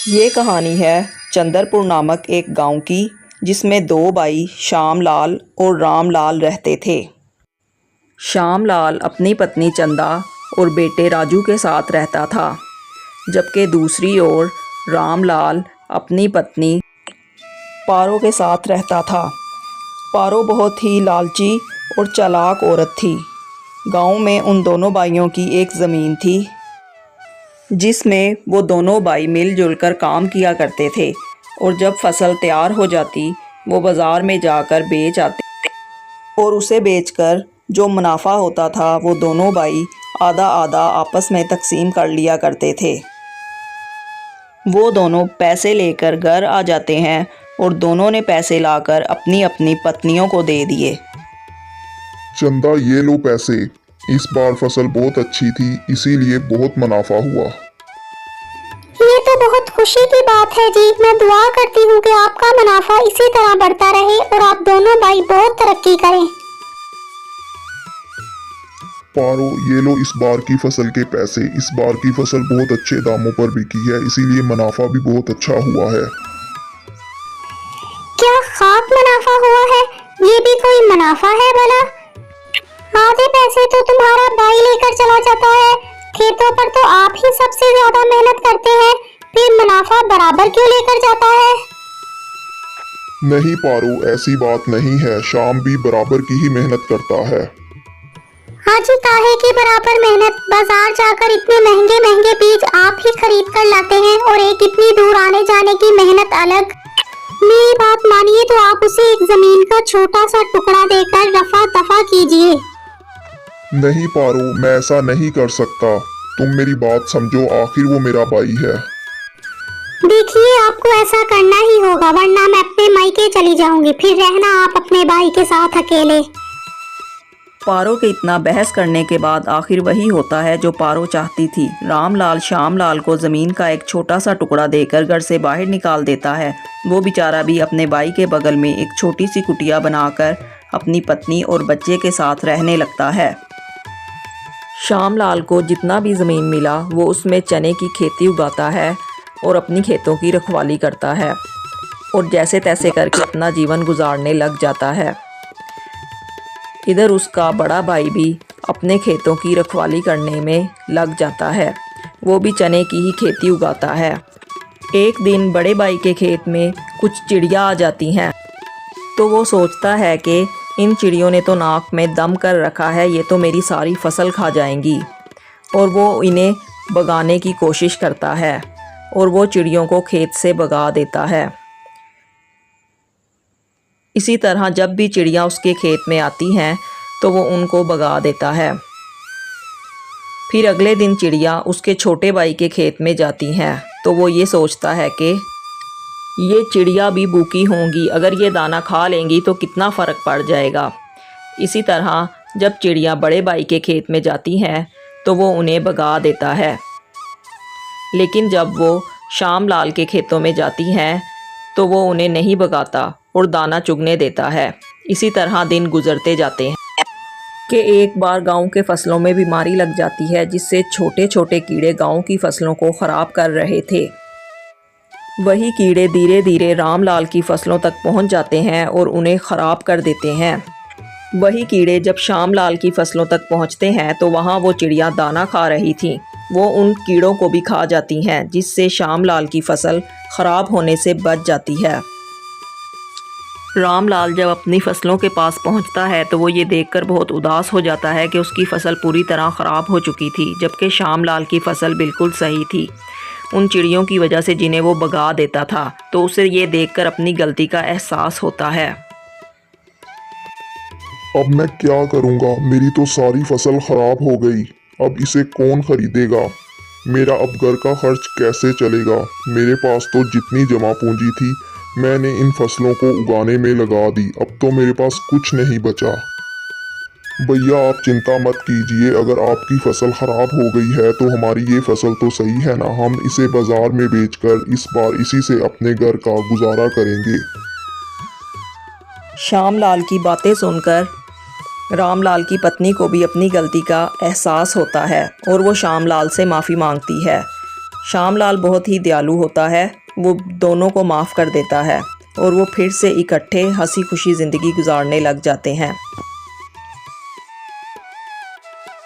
ये कहानी है चंदरपुर नामक एक गांव की, जिसमें दो भाई श्याम लाल और राम लाल रहते थे। श्याम लाल अपनी पत्नी चंदा और बेटे राजू के साथ रहता था, जबकि दूसरी ओर राम लाल अपनी पत्नी पारो के साथ रहता था। पारो बहुत ही लालची और चालाक औरत थी। गांव में उन दोनों भाइयों की एक ज़मीन थी, जिसमें वो दोनों भाई मिलजुल कर काम किया करते थे, और जब फसल तैयार हो जाती वो बाज़ार में जाकर बेच आते और उसे बेचकर जो मुनाफा होता था वो दोनों भाई आधा आधा आपस में तकसीम कर लिया करते थे। वो दोनों पैसे लेकर घर आ जाते हैं और दोनों ने पैसे लाकर अपनी अपनी पत्नियों को दे दिए। चंदा, ये लो पैसे। इस बार फसल बहुत अच्छी थी, इसीलिए बहुत मुनाफा हुआ। ये तो बहुत खुशी की बात है जी। मैं दुआ करती हूँ कि आपका मुनाफा इसी तरह बढ़ता रहे और आप दोनों भाई बहुत तरक्की करें। पारो, ये लो इस बार की फसल के पैसे। इस बार की फसल बहुत अच्छे दामों पर बिकी है, इसीलिए मुनाफा भी बहुत अच्छा हुआ है। क्या खाक मुनाफा हुआ है? ये भी कोई मुनाफा है भला? आधे पैसे तो तुम्हारा भाई लेकर चला जाता है। खेतों पर तो आप ही सबसे ज्यादा मेहनत करते हैं, फिर मुनाफा बराबर क्यों लेकर जाता है? नहीं पारो, ऐसी बात नहीं है। शाम भी बराबर की ही मेहनत करता है। हाँ जी, काहे की बराबर मेहनत? बाजार जाकर इतने महंगे महंगे बीज आप ही खरीद कर लाते हैं, और एक इतनी दूर आने जाने की मेहनत अलग। मेरी बात मानिए तो आप उसे एक जमीन का छोटा सा टुकड़ा देकर रफा दफा कीजिए। नहीं पारो, मैं ऐसा नहीं कर सकता। तुम मेरी बात समझो, आखिर वो मेरा भाई है। देखिए, आपको ऐसा करना ही होगा, वरना मैं अपने मायके चली जाऊंगी। फिर रहना आप अपने भाई के साथ अकेले। पारो के इतना बहस करने के बाद आखिर वही होता है जो पारो चाहती थी। राम लाल श्याम लाल को ज़मीन का एक छोटा सा टुकड़ा देकर घर से बाहर निकाल देता है। वो बेचारा भी अपने भाई के बगल में एक छोटी सी कुटिया बनाकर अपनी पत्नी और बच्चे के साथ रहने लगता है। श्याम लाल को जितना भी ज़मीन मिला वो उसमें चने की खेती उगाता है और अपनी खेतों की रखवाली करता है, और जैसे तैसे करके अपना जीवन गुजारने लग जाता है। इधर उसका बड़ा भाई भी अपने खेतों की रखवाली करने में लग जाता है। वो भी चने की ही खेती उगाता है। एक दिन बड़े भाई के खेत में कुछ चिड़िया आ जाती हैं, तो वो सोचता है कि इन चिड़ियों ने तो नाक में दम कर रखा है, ये तो मेरी सारी फसल खा जाएंगी। और वो इन्हें भगाने की कोशिश करता है और वो चिड़ियों को खेत से भगा देता है। इसी तरह जब भी चिड़िया उसके खेत में आती हैं तो वो उनको भगा देता है। फिर अगले दिन चिड़िया उसके छोटे भाई के खेत में जाती हैं, तो वो ये सोचता है कि ये चिड़िया भी भूखी होंगी, अगर ये दाना खा लेंगी तो कितना फ़र्क पड़ जाएगा। इसी तरह जब चिड़िया बड़े भाई के खेत में जाती हैं तो वो उन्हें भगा देता है। लेकिन जब वो श्याम लाल के खेतों में जाती हैं तो वो उन्हें नहीं भगाता और दाना चुगने देता है। इसी तरह दिन गुजरते जाते हैं कि एक बार गांव के फसलों में बीमारी लग जाती है, जिससे छोटे छोटे कीड़े गांव की फसलों को ख़राब कर रहे थे। वही कीड़े धीरे धीरे राम लाल की फसलों तक पहुंच जाते हैं और उन्हें ख़राब कर देते हैं। वही कीड़े जब श्याम लाल की फसलों तक पहुंचते हैं तो वहां वो चिड़िया दाना खा रही थी, वो उन कीड़ों को भी खा जाती हैं, जिससे श्याम लाल की फसल ख़राब होने से बच जाती है। राम लाल जब अपनी फसलों के पास पहुंचता है तो वो ये देखकर बहुत उदास हो जाता है कि उसकी फसल पूरी तरह ख़राब हो चुकी थी, जबकि श्याम लाल की फसल बिल्कुल सही थी। उन चिड़ियों की वजह से जिन्हें वो भगा देता था, तो उसे ये देखकर अपनी गलती का एहसास होता है। अब मैं क्या करूँगा? मेरी तो सारी फसल खराब हो गई। अब इसे कौन खरीदेगा? मेरा अब घर का खर्च कैसे चलेगा? मेरे पास तो जितनी जमा पूंजी थी मैंने इन फसलों को उगाने में लगा दी। अब तो मेरे पास कुछ नहीं बचा। भैया, आप चिंता मत कीजिए। अगर आपकी फसल खराब हो गई है तो हमारी ये फसल तो सही है ना, हम इसे बाजार में बेचकर इस बार इसी से अपने घर का गुजारा करेंगे। श्याम लाल की बातें सुनकर राम लाल की पत्नी को भी अपनी गलती का एहसास होता है और वो श्याम लाल से माफ़ी मांगती है। श्यामलाल बहुत ही दयालु होता है, वो दोनों को माफ़ कर देता है और वो फिर से इकट्ठे हंसी खुशी ज़िंदगी गुजारने लग जाते हैं।